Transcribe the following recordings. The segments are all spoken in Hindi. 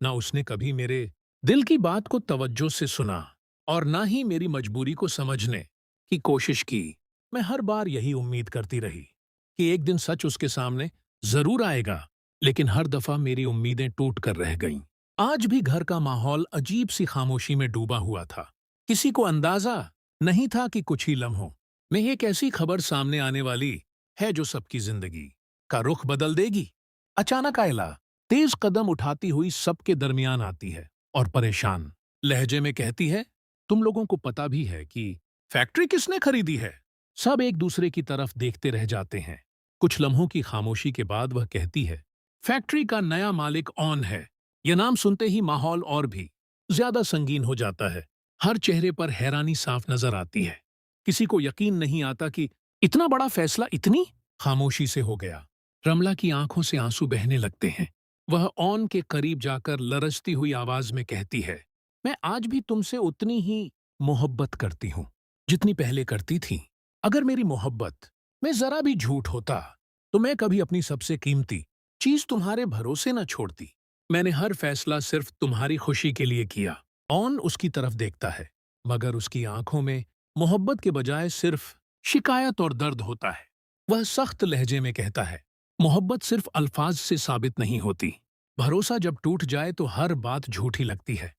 ना उसने कभी मेरे दिल की बात को तवज्जो से सुना और ना ही मेरी मजबूरी को समझने की कोशिश की। मैं हर बार यही उम्मीद करती रही कि एक दिन सच उसके सामने जरूर आएगा, लेकिन हर दफा मेरी उम्मीदें टूट कर रह गईं। आज भी घर का माहौल अजीब सी खामोशी में डूबा हुआ था। किसी को अंदाजा नहीं था कि कुछ ही लम्हों में एक ऐसी खबर सामने आने वाली है जो सबकी जिंदगी का रुख बदल देगी। अचानक आयला तेज कदम उठाती हुई सबके दरमियान आती है और परेशान लहजे में कहती है, तुम लोगों को पता भी है कि फैक्ट्री किसने खरीदी है? सब एक दूसरे की तरफ देखते रह जाते हैं। कुछ लम्हों की खामोशी के बाद वह कहती है, फैक्ट्री का नया मालिक ऑन है। यह नाम सुनते ही माहौल और भी ज्यादा संगीन हो जाता है। हर चेहरे पर हैरानी साफ नजर आती है। किसी को यकीन नहीं आता कि इतना बड़ा फैसला इतनी खामोशी से हो गया। रमला की आंखों से आंसू बहने लगते हैं। वह ऑन के करीब जाकर लरजती हुई आवाज में कहती है, मैं आज भी तुमसे उतनी ही मोहब्बत करती हूं जितनी पहले करती थी। अगर मेरी मोहब्बत में जरा भी झूठ होता तो मैं कभी अपनी सबसे कीमती चीज तुम्हारे भरोसे न छोड़ती। मैंने हर फैसला सिर्फ तुम्हारी खुशी के लिए किया। ऑन उसकी तरफ देखता है, मगर उसकी आंखों में मोहब्बत के बजाय सिर्फ शिकायत और दर्द होता है। वह सख्त लहजे में कहता है, मोहब्बत सिर्फ अल्फाज से साबित नहीं होती। भरोसा जब टूट जाए तो हर बात झूठी लगती है।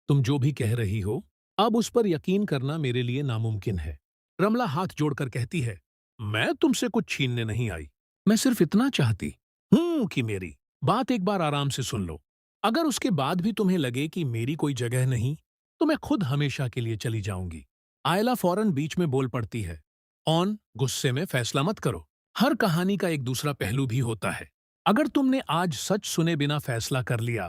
तुम जो भी कह रही हो, अब उस पर यकीन करना मेरे लिए नामुमकिन है। रमला हाथ जोड़कर कहती है, मैं तुमसे कुछ छीनने नहीं आई। मैं सिर्फ इतना चाहती हूं कि मेरी बात एक बार आराम से सुन लो। अगर उसके बाद भी तुम्हें लगे कि मेरी कोई जगह नहीं, तो मैं खुद हमेशा के लिए चली जाऊंगी। आयला फौरन बीच में बोल पड़ती है, ऑन, गुस्से में फैसला मत करो। हर कहानी का एक दूसरा पहलू भी होता है। अगर तुमने आज सच सुने बिना फैसला कर लिया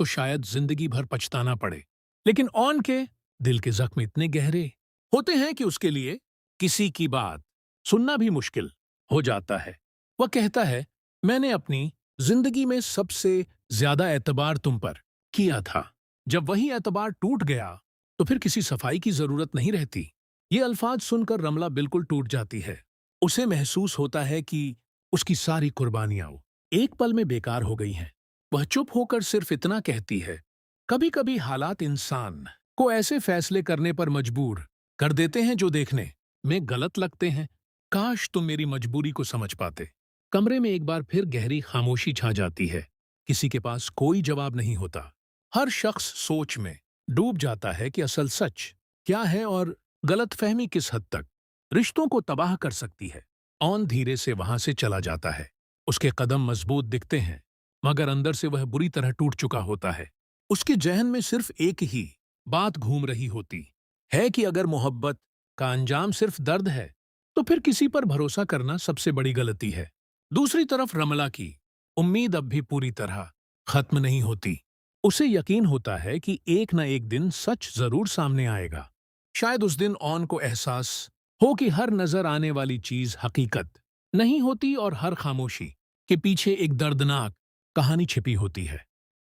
तो शायद जिंदगी भर पछताना पड़े। लेकिन ऑन के दिल के जख्म इतने गहरे होते हैं कि उसके लिए किसी की बात सुनना भी मुश्किल हो जाता है। वह कहता है, मैंने अपनी जिंदगी में सबसे ज्यादा एतबार तुम पर किया था। जब वही एतबार टूट गया तो फिर किसी सफाई की जरूरत नहीं रहती। ये अल्फाज सुनकर रमला बिल्कुल टूट जाती है। उसे महसूस होता है कि उसकी सारी कुर्बानियां एक पल में बेकार हो गई हैं। वह चुप होकर सिर्फ इतना कहती है, कभी कभी हालात इंसान को ऐसे फैसले करने पर मजबूर कर देते हैं जो देखने में गलत लगते हैं। काश तुम मेरी मजबूरी को समझ पाते। कमरे में एक बार फिर गहरी खामोशी छा जाती है। किसी के पास कोई जवाब नहीं होता। हर शख्स सोच में डूब जाता है कि असल सच क्या है और गलतफहमी किस हद तक रिश्तों को तबाह कर सकती है। ऑन धीरे से वहां से चला जाता है। उसके कदम मजबूत दिखते हैं, मगर अंदर से वह बुरी तरह टूट चुका होता है। उसके जहन में सिर्फ एक ही बात घूम रही होती है कि अगर मोहब्बत का अंजाम सिर्फ दर्द है, तो फिर किसी पर भरोसा करना सबसे बड़ी गलती है। दूसरी तरफ रमला की उम्मीद अब भी पूरी तरह खत्म नहीं होती। उसे यकीन होता है कि एक न एक दिन सच जरूर सामने आएगा। शायद उस दिन ऑन को एहसास हो कि हर नजर आने वाली चीज हकीकत नहीं होती और हर खामोशी के पीछे एक दर्दनाक कहानी छिपी होती है।